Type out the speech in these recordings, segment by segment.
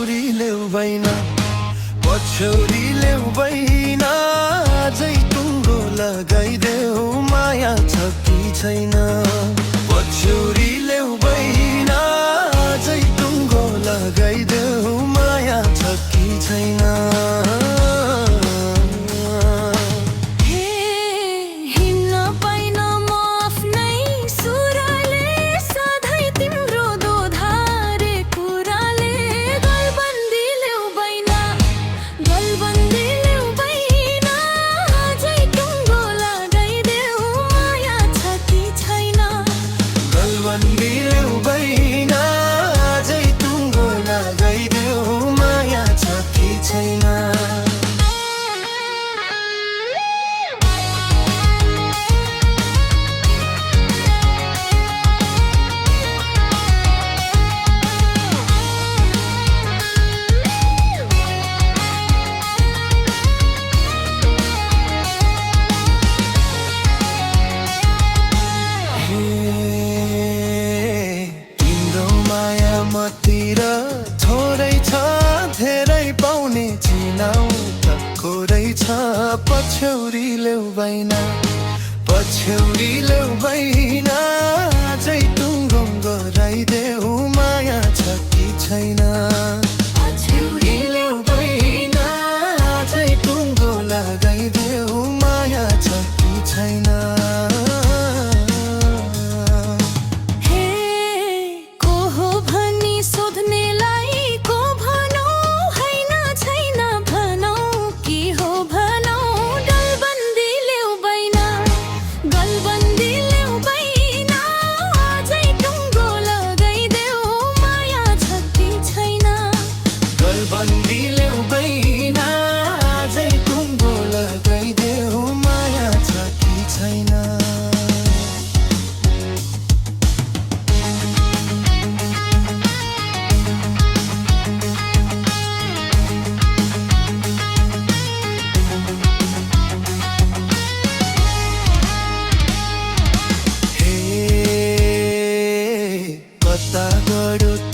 पछ्यौरी ल्याउदैन पछ्यौरी ल्याउदैन अझै टुङ्गो लगाइदेऊ माया छ कि छैन पछ्यौरी ल्याउदैन अझै टुङ्गो लगाइदेऊ माया छ कि छैन मतिर थोरै छ धेरै पाउने चिनाउ त खोरै छ पछ्यौरी ल्याउदैन पछ्यौरी ल्याउदैन अझै टुङ्गो गराइदेऊ माया छ कि छैन पछ्यौरी ल्याउदैन अझै टुङ्गो लगाइदेऊ माया छ कि छैन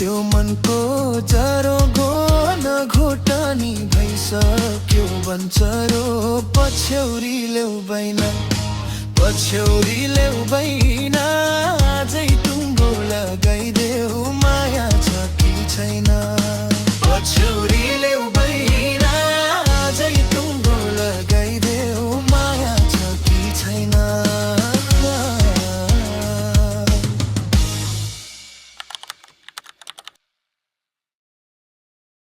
त्यो मनको जरो गोन घोटनी भइसक्यो बन्चरो पछ्यौरी ल्याउदैन पछ्यौरी ल्याउदैन